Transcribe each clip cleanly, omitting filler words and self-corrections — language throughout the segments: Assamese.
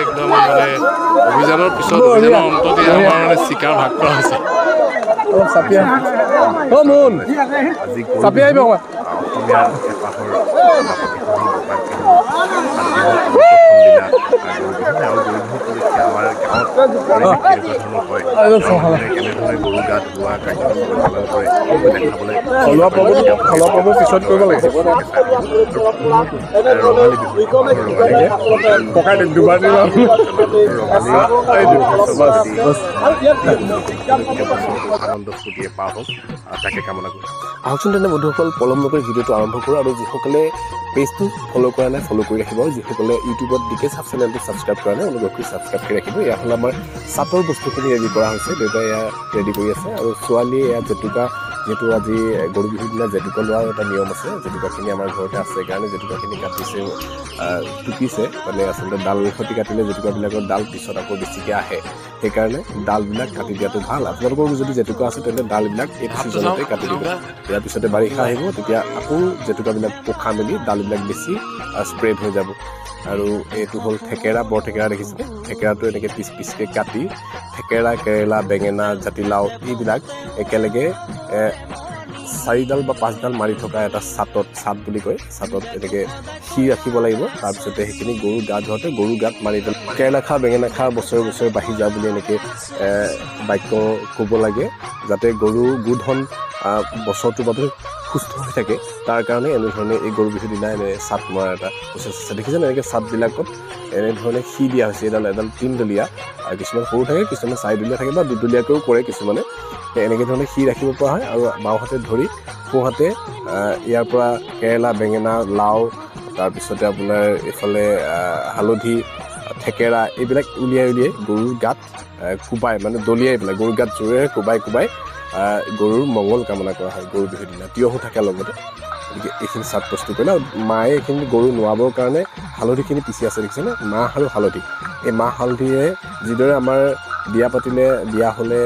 একদম মানে অভিযানৰ পিছত অভিযানৰ অন্তত আমাৰ মানে চিকাৰ ভাগ কৰা হৈছে আজি চাপি আহিব অসমীয়াৰ হেঁপাহৰ বাপতিসাহোন ব'হাগ বিহু 7 দিনৰ আৰু প্ৰথম দিনা গৰু বিহু আৰু গৰু বিহু উপলক্ষে আমাৰ গাঁৱত পৰিৱেশ কেনেকুৱা ধৰণৰ হয় মানুহে কেনেধৰণে গৰু গা ধোৱা কাৰ্যসূচী পালন কৰে সেইবোৰ দেখাবলৈ থলুৱা পৰ্ব পিছত কৰিব লাগে ৰঙালী বিহু ককাই দুবাৰ আনন্দ ফূৰ্তিয়ে পাৰ হওক তাকে কামনা কৰোঁ আহকচোন তেনে বন্ধুসকল পলম নকৰি ভিডিঅ'টো আৰম্ভ কৰোঁ আৰু যিসকলে পেজটো ফ'ল' কৰা নাই ফ'ল' কৰি ৰাখিব আৰু যিসকলে ইউটিউবত ডিকে চাব চেনেলটো ছাবস্ক্ৰাইব কৰা নাই অনুগ্ৰহ কৰি ছাবস্ক্ৰাইব কৰি ৰাখিব এয়া হ'ল আমাৰ চাটৰ বস্তুখিনি ৰেডি কৰা হৈছে দেউতাই এয়া ৰেডি কৰি আছে আৰু ছোৱালীয়ে এয়া জেতুকা যিহেতু আজি গৰু বিহুৰ দিনা জেতুকা লোৱাৰ এটা নিয়ম আছে জেতুকাখিনি আমাৰ ঘৰতে আছে সেইকাৰণে জেতুকাখিনি কাটিছে টুকিছে মানে আচলতে ডাল সৈতে কাটিলে জেতুকাবিলাকৰ ডাল পিছত আকৌ বেছিকৈ আহে সেইকাৰণে ডালবিলাক কাটি দিয়াটো ভাল আপোনালোকৰ যদি জেতুকা আছে তেন্তে ডালবিলাক এই ছিজনতে কাটি দিব ইয়াৰ পিছতে বাৰিষা আহিব তেতিয়া আকৌ জেতুকাবিলাক পোখা মেলি ডালবিলাক বেছি স্প্ৰেড হৈ যাব আৰু এইটো হ'ল থেকেৰা বৰ থেকেৰা দেখিছে থেকেৰাটো এনেকৈ পিচ পিচকৈ কাটি থেকেৰা কেৰেলা বেঙেনা জাতিলাও এইবিলাক একেলগে 4ডাল বা 5ডাল মাৰি থকা এটা চাট বুলি কয় চাটত এনেকৈ সি ৰাখিব লাগিব তাৰপিছতে সেইখিনি গৰু গা ধোৱাতে গৰু গাত মাৰি পেলাই কেৰেলা খা বেঙেনা খা বছৰে বছৰে বাঢ়ি যা বুলি এনেকৈ বাক্য ক'ব লাগে যাতে গৰু গোধন বছৰটোৰ বাবে সুস্থ হৈ থাকে তাৰ কাৰণে এনেধৰণে এই গৰু বিহুৰ দিনা এনে চাট মৰাৰ এটা প্ৰচেছ আছে দেখিছেনে এনেকৈ চাটবিলাকত এনেধৰণে সি দিয়া হৈছে এডাল 3ডলীয়া আৰু কিছুমান সৰু থাকে কিছুমান 4ডলীয়া থাকে বা 2ডলীয়াকৈও কৰে কিছুমানে এনেকৈ ধৰণে সি ৰাখিব পৰা হয় আৰু বাওঁহাতে ধৰি সোঁহাতে ইয়াৰ পৰা কেৰেলা বেঙেনা লাও তাৰপিছতে আপোনাৰ এইফালে হালধি থেকেৰা এইবিলাক উলিয়াই গৰুৰ গাত কোবাই মানে দলিয়াই পেলাই গৰুৰ গাত জোৰেৰে কোবাই গৰুৰ মংগল কামনা কৰা হয় গৰু বিহুৰ দিনা তিয়হো থাকে লগতে গতিকে এইখিনি চাট প্ৰস্তুত কৰিলে আৰু মায়ে এইখিনি গৰু নোৱাবৰ কাৰণে হালধিখিনি পিচি আছে দেখিছেনে মাহ আৰু হালধি এই মাহ হালধিৰে যিদৰে আমাৰ বিয়া পাতিলে বিয়া হ'লে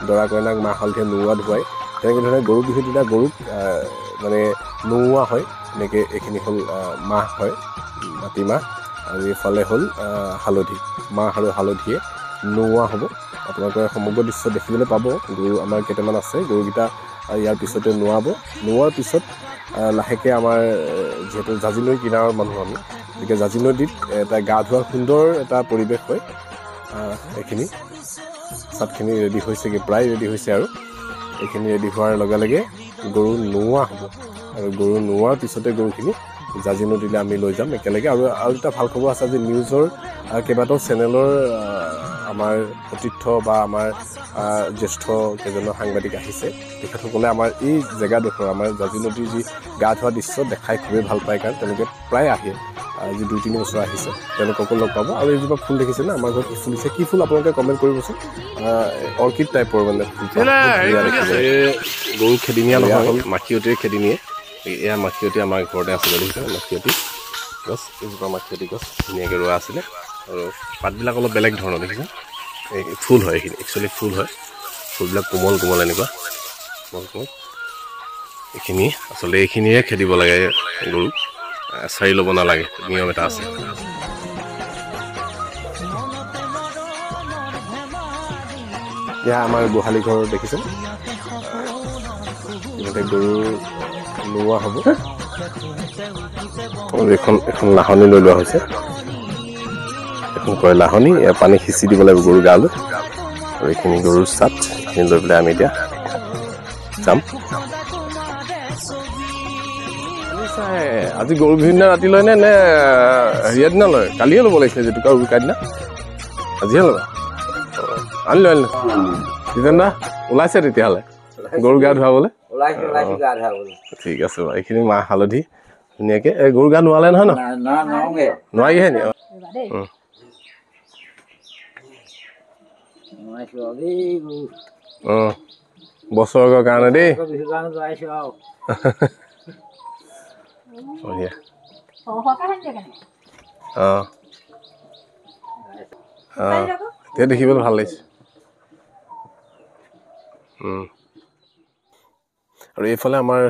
দৰা কইনাক মাহ হালধিৰে নোওৱা ধুৱায় তেনেকৈ ধৰণে গৰু বিহুৰ দিনা গৰুক মানে নোওৱা হয় এনেকৈ এইখিনি হ'ল মাহ হয় মাটিমাহ আৰু এইফালে হ'ল হালধি মাহ আৰু হালধিয়ে নোওৱা হ'ব আপোনালোকে সমগ্ৰ দৃশ্য দেখিবলৈ পাব গৰু আমাৰ কেইটামান আছে গৰুকেইটা ইয়াৰ পিছতে নোওৱাৰ পিছত লাহেকৈ আমাৰ যিহেতু জাঁজি নৈ কিনাৰৰ মানুহ আমি গতিকে জাঁজি নদীত এটা গা ধোৱাৰ সুন্দৰ এটা পৰিৱেশ হয় এইখিনি চাটখিনি ৰেডি হৈছেগৈ প্ৰায় ৰেডি হৈছে আৰু এইখিনি ৰেডি হোৱাৰ লগে লগে গৰু নোওৱা হ'ব আৰু গৰু নোওৱাৰ পিছতে গৰুখিনি জাঁজি নদীলৈ আমি লৈ যাম একেলগে আৰু এটা ভাল খবৰ আছে যে নিউজৰ কেইবাটাও চেনেলৰ আমাৰ সতীৰ্থ বা আমাৰ জ্যেষ্ঠ কেইজনৰ সাংবাদিক আহিছে তেখেতসকলে আমাৰ এই জেগাডোখৰ আমাৰ জাঁজি নদীৰ যি গা ধোৱা দৃশ্য দেখাই খুবেই ভাল পায় কাৰণ তেওঁলোকে প্ৰায় আহে আজি 2-3 বছৰ আহিছে তেওঁলোককো লগ পাব আৰু এইজোপা ফুল দেখিছেনে আমাৰ ঘৰত কি ফুল দিছে কি ফুল আপোনালোকে কমেণ্ট কৰিবচোন অৰ্কিড টাইপৰ মানে গৰু খেদিনীয়া নহয় মাখিয়তীৰ খেদিনীয়ে এয়া মাখিয়তী আমাৰ ঘৰতে আছিলে দেখিছে মাখিয়তী গছ এইজোপা মাখিয়তী গছ ধুনীয়াকৈ ৰোৱা আছিলে আৰু পাতবিলাক অলপ বেলেগ ধৰণৰ দেখিছে এই ফুল হয় এইখিনি একচুৱেলি ফুল হয় ফুলবিলাক কোমল এনেকুৱা কোমল এইখিনি আচলতে এইখিনিয়ে খেদিব লাগে গৰুক চাৰি ল'ব নালাগে নিয়ম এটা আছে এয়া আমাৰ গোহালি ঘৰ দেখিছে ইহঁতে গৰু নোওৱা হ'ব এখন লাহনি লৈ লোৱা হৈছে এখন কয় লাহনি পানী সিঁচি দিব লাগিব গৰু গালৈ আৰু এইখিনি গৰুৰ চাট এইখিনি লৈ পেলাই আমি এতিয়া যাম আজি গৰু বিহুৰ দিনা ৰাতি লয় নে হেৰিয়াৰ দিনা লয় কালিয়ে ল'ব লাগিছিলে জেতুকা উৰুকাৰ দিনা আজিহে ল'বা আনিলো জিতেন দা ওলাইছে তেতিয়াহ'লে গৰু গা ধুৱাবলৈ ঠিক আছে বাৰু এইখিনি মাহ হালধি ধুনীয়াকৈ গৰু গা নোৱালে নহয় ন নোৱাৰিহে নি বছৰৰ কাৰণে দেই এতিয়া দেখিবলৈ ভাল লাগিছে আৰু এইফালে আমাৰ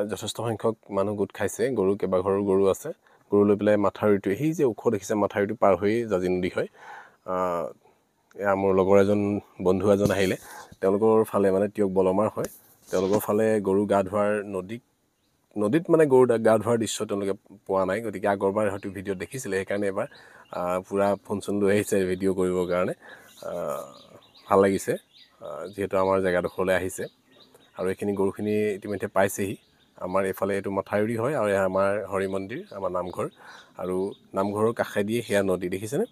যথেষ্ট সংখ্যক মানুহ গোট খাইছে গৰু কেইবাঘৰৰ গৰু আছে গৰু লৈ পেলাই মাথাউৰিটো সেই যে ওখ দেখিছে মাথাউৰিটো পাৰ হৈ জাজি নদী হয় এয়া মোৰ লগৰ এজন বন্ধু এজন আহিলে তেওঁলোকৰ ফালে মানে তিয়ক বলমাৰ হয় তেওঁলোকৰ ফালে গৰু গা ধোৱাৰ নদীত মানে গৰু গা ধোৱাৰ দৃশ্য তেওঁলোকে পোৱা নাই গতিকে আগৰবাৰ হয়তো ভিডিঅ' দেখিছিলে সেইকাৰণে এবাৰ পুৰা ফোন চোন লৈ আহিছে ভিডিঅ' কৰিবৰ কাৰণে ভাল লাগিছে যিহেতু আমাৰ জেগাডোখৰলৈ আহিছে আৰু এইখিনি গৰুখিনি ইতিমধ্যে পাইছেহি আমাৰ এইফালে এইটো মথাউৰি হয় আৰু আমাৰ হৰি মন্দিৰ আমাৰ নামঘৰ আৰু নামঘৰৰ কাষেদিয়ে সেয়া নদী দেখিছেনে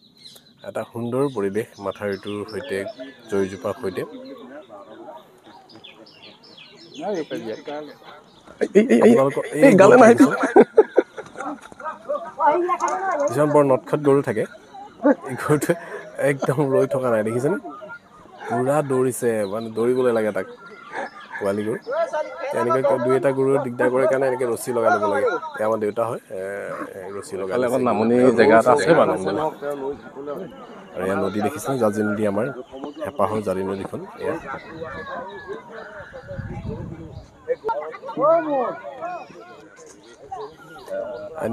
এটা সুন্দৰ পৰিৱেশ মাথাউৰিটোৰ সৈতে জৰিজোপাৰ সৈতে এই গালে নাই কিছুমান বৰ নটখট গৰু থাকে এই গৰুটোৱে একদম ৰৈ থকা নাই দেখিছেনে পুৰা দৌৰিছে মানে দৌৰিবলৈ লাগে তাক পোৱালি গৰু এনেকৈ দুই এটা গৰুৱে দিগদাৰ কৰে কাৰণে এনেকৈ ৰছী লগাই ল'ব লাগে এয়া আমাৰ দেউতা হয় ৰছী লগাই লগত নামনি জেগা এটা আছে বাৰু আৰু এয়া নদী দেখিছে জাজি নদী আমাৰ হেঁপাহৰ জালি নদীখন এয়া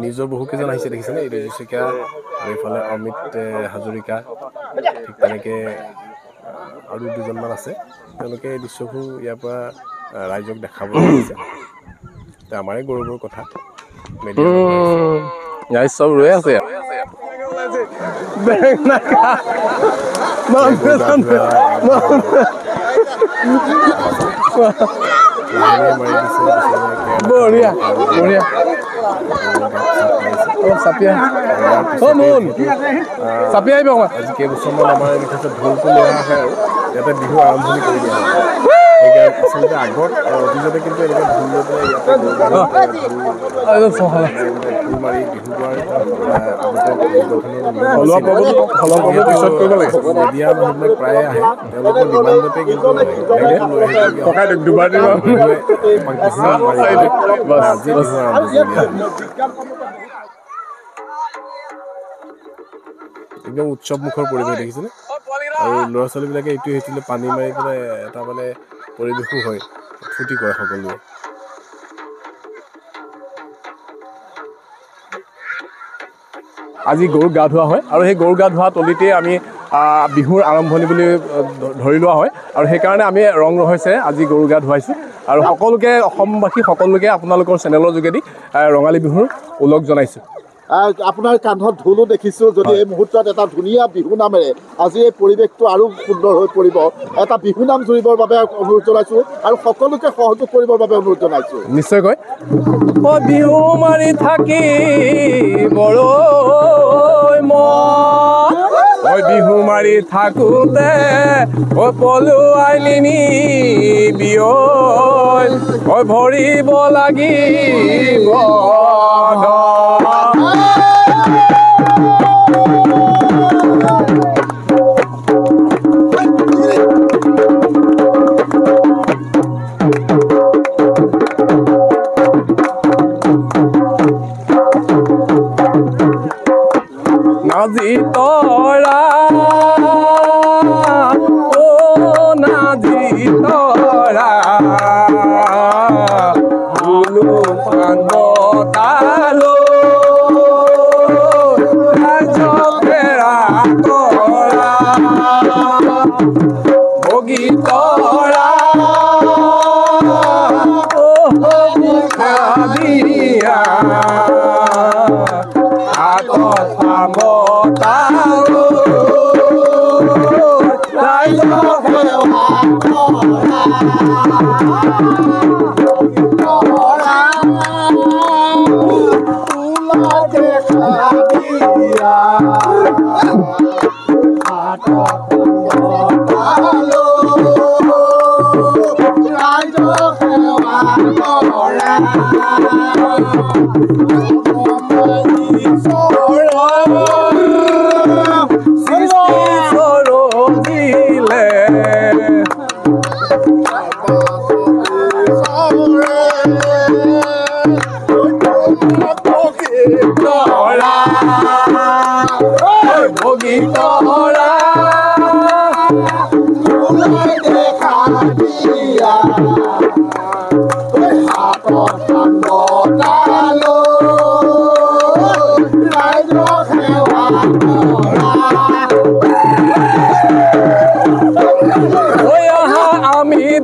নিজৰ বহুকেইজন আহিছে দেখিছেনে এই ঋষিকা আৰু এইফালে অমিত হাজৰিকা ঠিক তেনেকৈ আৰু দুজনমান আছে তেওঁলোকে এই দৃশ্যবোৰ ইয়াৰ পৰা ৰাইজক দেখাবলৈ আহিছে আমাৰে গৌৰৱৰ কথা মিডিয়া চব ৰৈ আছে বঢ়িয়া বঢ়িয়া আজি কেইবছৰমান আমাৰ এনেকৈ ঢোলটো লোৱা আহে আৰু ইয়াতে বিহু আৰম্ভণি কৰি দিয়া হয় সেইকাৰণে আচলতে আগত অতীজতে কিন্তু এনেকৈ ঢোল লৈ পেলাই ইয়াতে ঢোল মাৰি বিহু গোৱাৰ মিডিয়া মানুহবিলাক প্ৰায়ে আহে তেওঁলোকৰ ডিমাণ্ডতে কিন্তু একদম উৎসৱমুখৰ পৰিৱেশ দেখিছেনে আৰু ল'ৰা ছোৱালীবিলাকে এইটো সেইটোলৈ পানী মাৰি পেলাই এটা মানে পৰিৱেশো হয় ফূৰ্তি কৰে সকলোৱে আজি গৰুক গা ধোৱা হয় আৰু সেই গৰু গা ধোৱা তলিতেই আমি বিহুৰ আৰম্ভণি বুলি ধৰি লোৱা হয় আৰু সেইকাৰণে আমি ৰং ৰহইছে আজি গৰু গা ধুৱাইছোঁ আৰু সকলোকে অসমবাসী সকলোকে আপোনালোকৰ চেনেলৰ যোগেদি ৰঙালী বিহুৰ ওলগ জনাইছোঁ আপোনাৰ কান্ধত ঢোলো দেখিছোঁ যদি এই মুহূৰ্তত এটা ধুনীয়া বিহু নামেৰে আজি এই পৰিৱেশটো আৰু সুন্দৰ হৈ পৰিব এটা বিহু নাম জুৰিবৰ বাবে অনুৰোধ জনাইছোঁ আৰু সকলোকে সহযোগ কৰিবৰ বাবে অনুৰোধ জনাইছোঁ নিশ্চয়কৈ বিহু মাৰি থাকি বৰ মই বিহু মাৰি থাকোঁতে পলুৱাই নিনি বিয় ভৰিব লাগিব নাজি তৰা ও নাজি তৰা বুলু পানতালো ৰাজকেৰা তৰা বগী তৰা ও মুখাদিয়া আমি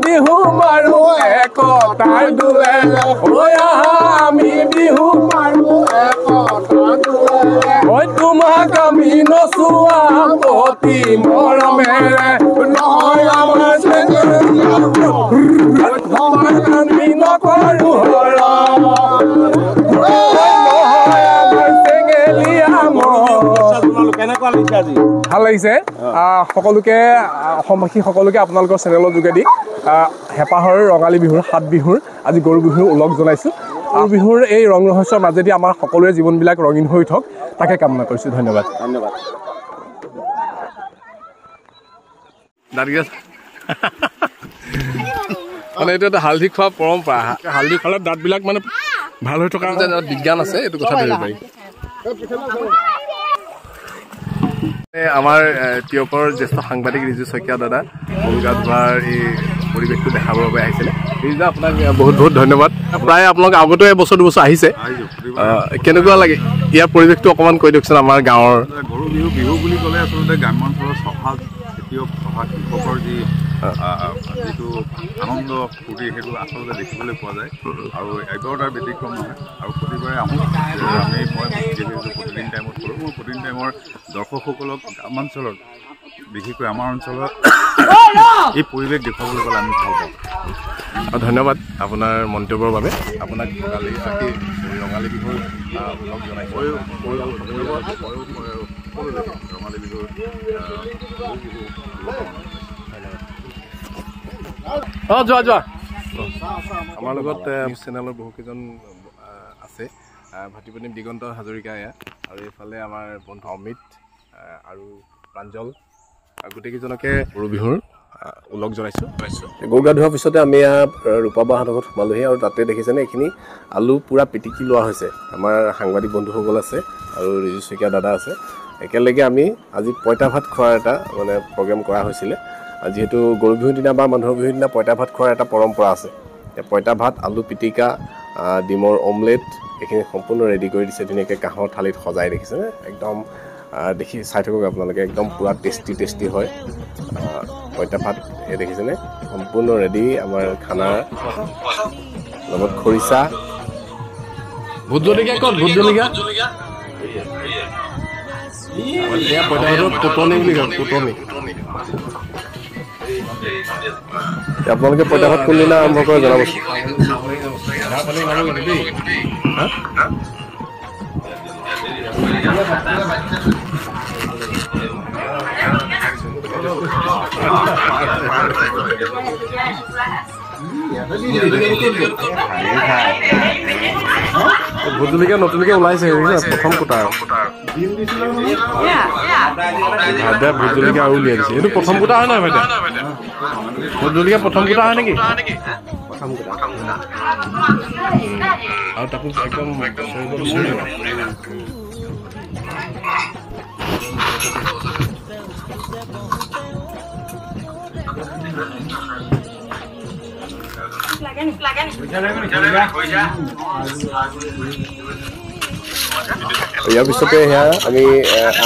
বিহু মাৰো একতাৰ দোলে আমি বিহু মাৰো একতাৰ দোলে তোমাক আমি নচোৱা অতি মৰমেৰে নহয় আমাৰ আমি নকৰো ভাল লাগিছে সকলোকে অসমবাসী সকলোকে আপোনালোকৰ চেনেলৰ যোগেদি হেঁপাহৰ ৰঙালী বিহুৰ 7 বিহুৰ আজি গৰু বিহুৰ ওলগ জনাইছোঁ গৰু বিহুৰ এই ৰং ৰহস্যৰ মাজেদি আমাৰ সকলোৰে জীৱনবিলাক ৰঙীন হৈ উঠক তাকে কামনা কৰিছোঁ ধন্যবাদ মানে এইটো এটা হালধি খোৱা পৰম্পৰা হালধি খালে দাঁতবিলাক মানে ভাল হৈ থকা বিজ্ঞান আছে এইটো কথা ধৰিব পাৰি আমাৰ টিয়কৰ জ্যেষ্ঠ সাংবাদিক ৰিজু শইকীয়া দাদা গৰুগা ধোৱাৰ এই পৰিৱেশটো দেখাবৰ বাবে আহিছিলে ৰিজু আপোনাক বহুত বহুত ধন্যবাদ প্ৰায় আপোনালোক আগতো এবছৰ দুবছৰ আহিছে কেনেকুৱা লাগে ইয়াৰ পৰিৱেশটো অকণমান কৈ দিয়কচোন আমাৰ গাঁৱৰ গৰু বিহু বুলি ক'লে আচলতে গ্ৰাম্যাঞ্চলৰ চফা খেতিয়ক চফা কৃষকৰ যিটো আনন্দ ফূৰ্তি সেইটো আচলতে দেখিবলৈ পোৱা যায় আৰু এবাৰ তাৰ ব্যতিক্ৰম নহয় আৰু প্ৰতিবাৰে আহোঁ মই যিহেতু প্ৰতিদিন টাইমত কৰোঁ মই প্ৰতিদিন টাইমৰ দৰ্শকসকলক গ্ৰামাঞ্চলত বিশেষকৈ আমাৰ অঞ্চলত এই পৰিৱেশ দেখুৱাবলৈ গ'লে আমি ভাল পাওঁ ধন্যবাদ আপোনাৰ মন্তব্যৰ বাবে আপোনাক ৰঙালী বিহুৰ লগ জনাইছোঁ ৰঙালী বিহুৰ যোৱা আমাৰ লগত চেনেলৰ বহুকেইজন আছে ভাটিপনী দিগন্ত হাজৰিকা এয়া আৰু এইফালে আমাৰ বন্ধু অমিত আৰু প্ৰাঞ্জল গোটেইকেইজনকে গৰু বিহুৰ ওলগ জনাইছোঁ গৰু গা ধোৱাৰ পিছতে আমি ৰূপাবাহঁতৰ ঘৰত সোমালোহি আৰু তাতে দেখিছেনে এইখিনি আলু পূৰা পিটিকি লোৱা হৈছে আমাৰ সাংবাদিক বন্ধুসকল আছে আৰু ৰিজু শইকীয়া দাদা আছে একেলগে আমি আজি পঁইতা ভাত খোৱাৰ এটা মানে প্ৰগ্ৰেম কৰা হৈছিলে যিহেতু গৰু বিহুৰ দিনা বা মানুহৰ বিহুৰ দিনা পঁইতা ভাত খোৱাৰ এটা পৰম্পৰা আছে পঁইতা ভাত আলু পিটিকা ডিমৰ অমলেট এইখিনি সম্পূৰ্ণ ৰেডি কৰি দিছে ধুনীয়াকৈ কাঁহৰ থালিত সজাই দেখিছেনে একদম দেখি চাই থাকক আপোনালোকে একদম পূৰা টেষ্টি হয় পঁইতা ভাত এই দেখিছেনে সম্পূৰ্ণ ৰেডি আমাৰ খানাৰ লগত খৰিচা ভোট জলকীয়া ক'ত ভোট জলকীয়া পঁইতা ভাতৰ পুতনি বুলি কয় পুতনি আপোনালোকে পঁইতা ভাত কোনদিনা আৰম্ভ কৰে জনাবচোন ভোট জলকীয়া নতুনকৈ ওলাইছে প্ৰথম কোটা ভাইদা ভোট জলকীয়া আৰু উলিয়াই দিছে এইটো প্ৰথম কোটা হয় নহয় ভাইদা ভোট জলকীয়া প্ৰথম কোটা হয় নেকি আৰু তাকো একদম ইয়াৰ পিছতে সেয়া আমি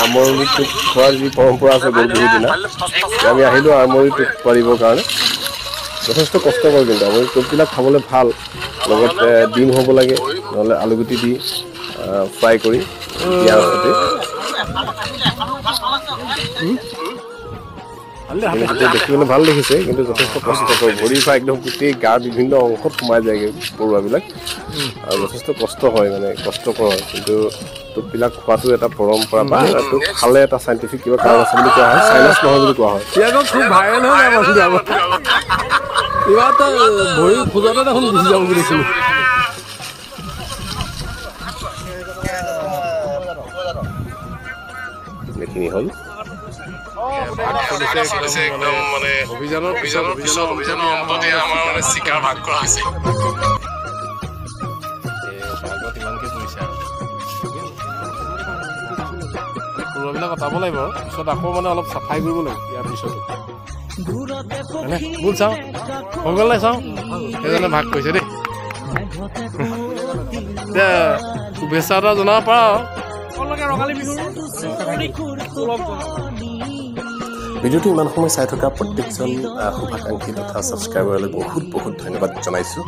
আমৰলি টোপ খোৱাৰ যি পৰম্পৰা আছে গৰু বিহুৰ দিনা আমি আহিলোঁ আমৰলি টোপ পাৰিবৰ কাৰণে যথেষ্ট কষ্টকৰ কিন্তু আমৰলি টোপবিলাক খাবলৈ ভাল লগত ডিম হ'ব লাগে নহ'লে আলুগুটি দি ফ্ৰাই কৰি দিয়াৰ সৈতে দেখিবলৈ ভাল দেখিছে কিন্তু যথেষ্ট কষ্টকৰ ভৰিৰ পৰা একদম গোটেই গাৰ বিভিন্ন অংশত সোমাই যায়গৈ পৰুৱাবিলাক আৰু যথেষ্ট কষ্ট হয় মানে কষ্টকৰ হয় কিন্তু টোপবিলাক খোৱাটো এটা পৰম্পৰা বা টোপ খালে এটা চাইণ্টিফিক কিবা কাৰণ আছে বুলি কোৱা হয় চাইনাছ নহয় বুলি কোৱা হয় খুব ভাইৰেল হয় কিবা এটা ভৰি খোজতে দেখোন গুচি যাব বুলি দেখিছিলোঁ এইখিনি হ'ল অভিযানৰ পিছত আমাৰ চিকাৰ ভাগ কৰা হৈছে ইমানকৈ পৰিছে পৰুৱাবিলাক অঁতাব লাগিব পিছত আকৌ মানে অলপ চাফাই কৰিব লাগিব ইয়াৰ পিছতো বল চাওঁ হৈ গ'ল নাই চাওঁ সেইজনে ভাগ কৰিছে দেই শুভেচ্ছা এটা জনাব পাৰা ভিডিঅ'টো ইমান সময় চাই থকা প্ৰত্যেকজন শুভাকাংক্ষী তথা ছাবস্ক্ৰাইবাৰলৈ বহুত বহুত ধন্যবাদ জনাইছোঁ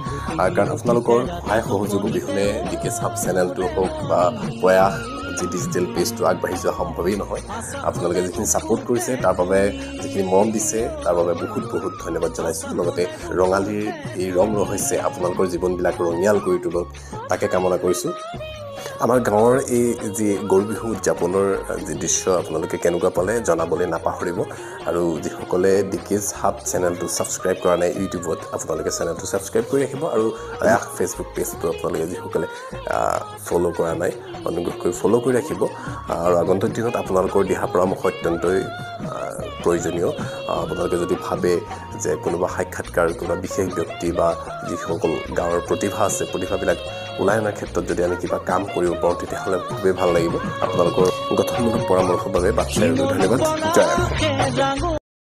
কাৰণ আপোনালোকৰ সহায় সহযোগ অবিহনে ডিকে চাব চেনেলটো হওক বা প্ৰয়াস যি ডিজিটেল পেজটো আগবাঢ়ি যোৱা সম্ভৱেই নহয় আপোনালোকে যিখিনি ছাপোৰ্ট কৰিছে তাৰ বাবে যিখিনি মৰম দিছে তাৰ বাবে বহুত বহুত ধন্যবাদ জনাইছোঁ লগতে ৰঙালীৰ এই ৰং ৰহস্যে আপোনালোকৰ জীৱনবিলাক ৰঙিয়াল কৰি তোলক তাকে কামনা কৰিছোঁ আমাৰ গাঁৱৰ এই যি গৰু বিহু উদযাপনৰ যি দৃশ্য আপোনালোকে কেনেকুৱা পালে জনাবলৈ নাপাহৰিব আৰু যিসকলে ডিকেজ হাব চেনেলটো ছাবস্ক্ৰাইব কৰা নাই ইউটিউবত আপোনালোকে চেনেলটো ছাবস্ক্ৰাইব কৰি ৰাখিব আৰু প্ৰয়াস ফেচবুক পেজটো আপোনালোকে যিসকলে ফ'ল' কৰা নাই অনুগ্ৰহ কৰি ফ'ল' কৰি ৰাখিব আৰু আগন্তুক দিনত আপোনালোকৰ দিহা পৰামৰ্শ অত্যন্তই প্ৰয়োজনীয় আপোনালোকে যদি ভাবে যে কোনোবা সাক্ষাৎকাৰ কোনোবা বিশেষ ব্যক্তি বা যিসকল গাঁৱৰ প্ৰতিভা আছে প্ৰতিভাবিলাক ওলাই অনাৰ ক্ষেত্ৰত যদি আমি কিবা কাম কৰিব পাৰোঁ তেতিয়াহ'লে খুবেই ভাল লাগিব আপোনালোকৰ গঠনমূলক পৰামৰ্শৰ বাবে বাট চাই ধন্যবাদ জয়